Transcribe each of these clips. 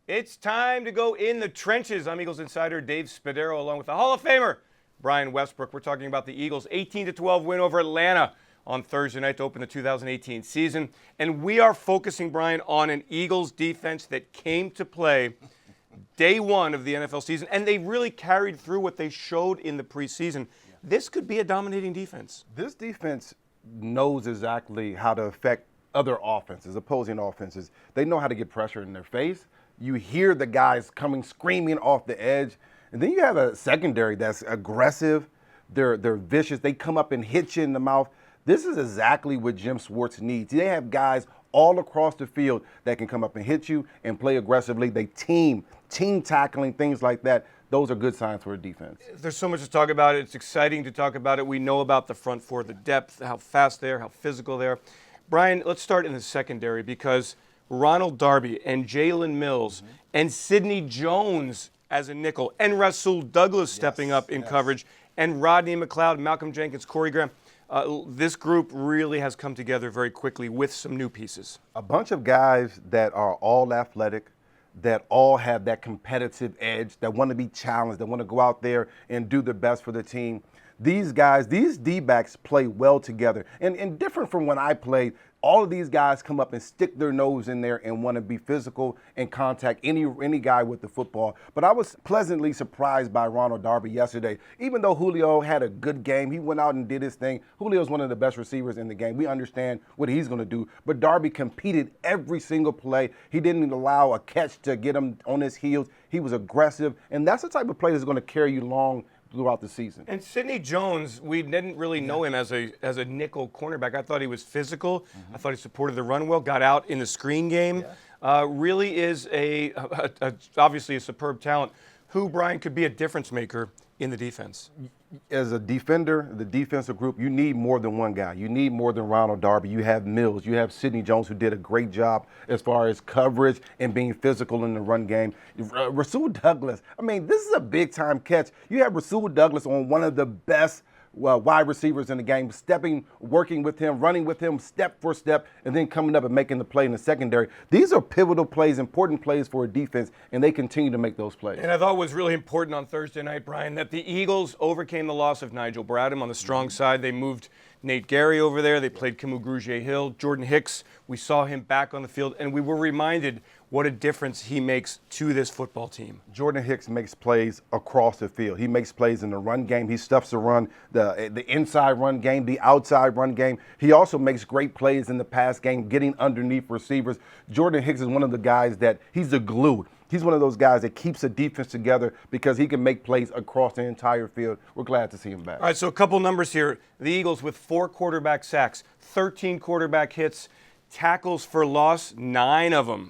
It's time to go in the trenches. I'm Eagles insider Dave Spadaro, along with the Hall of Famer Brian Westbrook. We're talking about the Eagles' 18-12 win over Atlanta on Thursday night to open the 2018 season. And we are focusing, Brian, on an Eagles defense that came to play day one of the NFL season, and they really carried through what they showed in the preseason. This could be a dominating defense. This defense knows exactly how to affect other offenses, opposing offenses. They know how to get pressure in their face. You hear the guys coming screaming off the edge. And then you have a secondary that's aggressive. They're vicious. They come up and hit you in the mouth. This is exactly what Jim Schwartz needs. They have guys all across the field that can come up and hit you and play aggressively. They team tackling, things like that. Those are good signs for a defense. There's so much to talk about. It's exciting to talk about it. We know about the front four, the depth, how fast they are, how physical they are. Brian, let's start in the secondary because Ronald Darby and Jalen Mills and Sidney Jones as a nickel and Rasul Douglas stepping up in coverage and Rodney McLeod, Malcolm Jenkins, Corey Graham. This group really has come together very quickly with some new pieces. A bunch of guys that are all athletic, that all have that competitive edge, that want to be challenged, that want to go out there and do their best for the team. These guys, these D-backs play well together. And different from when I played, all of these guys come up and stick their nose in there and want to be physical and contact any guy with the football. But I was pleasantly surprised by Ronald Darby yesterday. Even though Julio had a good game, he went out and did his thing. Julio's one of the best receivers in the game. We understand what he's going to do. But Darby competed every single play. He didn't allow a catch to get him on his heels. He was aggressive. And that's the type of play that's going to carry you long throughout the season. And Sidney Jones, we didn't really know him as a nickel cornerback. I thought he was physical. I thought he supported the run well, got out in the screen game. Really is obviously a superb talent. Who, Brian, could be a difference maker in the defense? As a defender, the defensive group, you need more than one guy. You need more than Ronald Darby. You have Mills. You have Sidney Jones, who did a great job as far as coverage and being physical in the run game. Rasul Douglas, I mean, this is a big-time catch. You have Rasul Douglas on one of the best wide receivers in the game, working with him, running with him step for step, and then coming up and making the play in the secondary. These are pivotal plays, important plays for a defense, and they continue to make those plays. And I thought was really important on Thursday night, Brian, that the Eagles overcame the loss of Nigel Bradham on the strong side. They moved Nate Gary over there. They played grugier-hill. Jordan Hicks, we saw him back on the field, and we were reminded what a difference he makes to this football team. Jordan Hicks makes plays across the field. He makes plays in the run game. He stuffs the run, the inside run game, the outside run game. He also makes great plays in the pass game, getting underneath receivers. Jordan Hicks is one of the guys that he's the glue. He's one of those guys that keeps the defense together because he can make plays across the entire field. We're glad to see him back. All right, so a couple numbers here. The Eagles with 4 quarterback sacks, 13 quarterback hits, tackles for loss, 9 of them.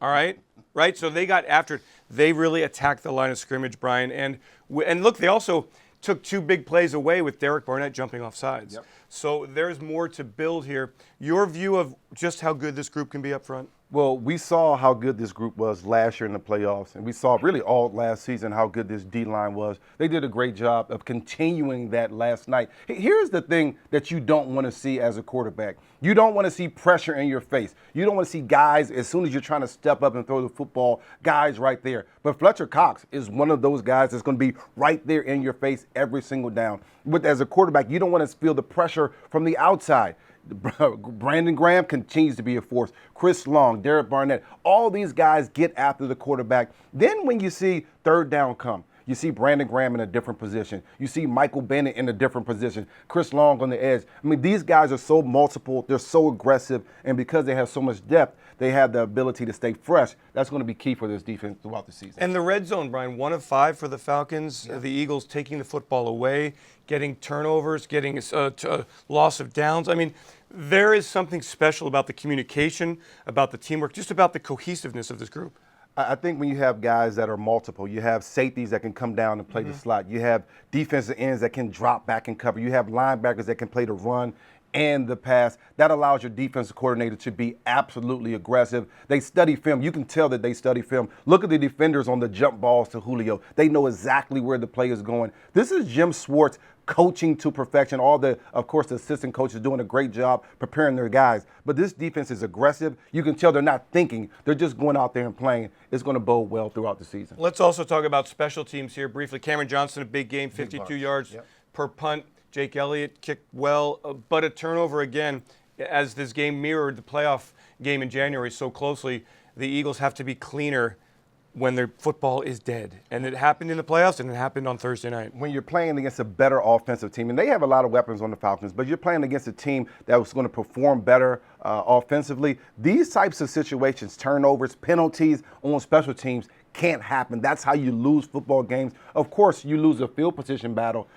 All right? Right? So they got after it. They really attacked the line of scrimmage, Brian. And look, they also took 2 big plays away with Derek Barnett jumping off sides. Yep. So there's more to build here. Your view of just how good this group can be up front? Well, we saw how good this group was last year in the playoffs, and we saw really all last season how good this D-line was. They did a great job of continuing that last night. Here's the thing that you don't want to see as a quarterback. You don't want to see pressure in your face. You don't want to see guys, as soon as you're trying to step up and throw the football, guys right there. But Fletcher Cox is one of those guys that's going to be right there in your face every single down. But as a quarterback, you don't want to feel the pressure from the outside. Brandon Graham continues to be a force. Chris Long, Derek Barnett, all these guys get after the quarterback. Then when you see third down come, you see Brandon Graham in a different position. You see Michael Bennett in a different position. Chris Long on the edge. I mean, these guys are so multiple. They're so aggressive. And because they have so much depth, they have the ability to stay fresh. That's going to be key for this defense throughout the season. And the red zone, Brian, 1 of 5 for the Falcons. The Eagles taking the football away, getting turnovers, getting loss of downs. I mean, there is something special about the communication, about the teamwork, just about the cohesiveness of this group. I think when you have guys that are multiple, you have safeties that can come down and play the slot. You have defensive ends that can drop back and cover. You have linebackers that can play the run and the pass. That allows your defensive coordinator to be absolutely aggressive. They study film. You can tell that they study film. Look at the defenders on the jump balls to Julio. They know exactly where the play is going. This is Jim Schwartz coaching to perfection. Of course, the assistant coaches doing a great job preparing their guys. But this defense is aggressive. You can tell they're not thinking. They're just going out there and playing. It's going to bode well throughout the season. Let's also talk about special teams here briefly. Cameron Johnson, a big game, 52 yards per punt. Jake Elliott kicked well, but a turnover again. As this game mirrored the playoff game in January so closely, the Eagles have to be cleaner when their football is dead. And it happened in the playoffs, and it happened on Thursday night. When you're playing against a better offensive team, and they have a lot of weapons on the Falcons, but you're playing against a team that was going to perform better offensively, these types of situations, turnovers, penalties on special teams, can't happen. That's how you lose football games. Of course, you lose a field position battle.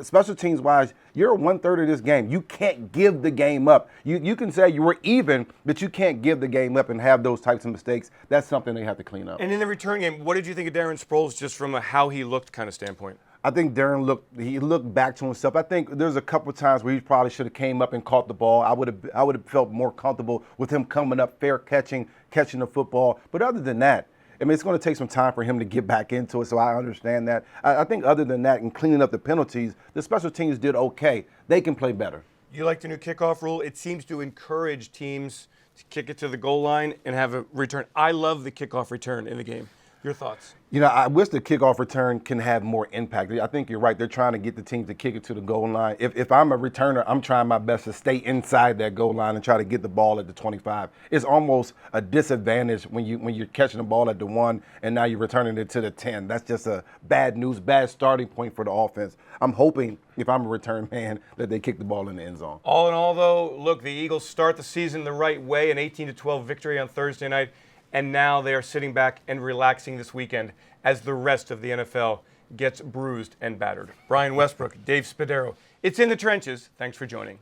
Special teams wise, you're 1/3 of this game. You can't give the game up. You can say you were even, but you can't give the game up and have those types of mistakes. That's something they have to clean up. And in the return game, what did you think of Darren Sproles just from a how he looked kind of standpoint? I think Darren looked back to himself. I think there's a couple of times where he probably should have came up and caught the ball. I would have felt more comfortable with him coming up, fair catching the football. But other than that, I mean, it's going to take some time for him to get back into it, so I understand that. I think other than that, in cleaning up the penalties, the special teams did okay. They can play better. You like the new kickoff rule? It seems to encourage teams to kick it to the goal line and have a return. I love the kickoff return in the game. Your thoughts? You know, I wish the kickoff return can have more impact. I think you're right. They're trying to get the team to kick it to the goal line. If I'm a returner, I'm trying my best to stay inside that goal line and try to get the ball at the 25. It's almost a disadvantage when you're catching the ball at the 1 and now you're returning it to the 10. That's just a bad starting point for the offense. I'm hoping, if I'm a return man, that they kick the ball in the end zone. All in all, though, look, the Eagles start the season the right way, an 18-12 victory on Thursday night. And now they are sitting back and relaxing this weekend as the rest of the NFL gets bruised and battered. Brian Westbrook, Dave Spadaro. It's In the Trenches. Thanks for joining.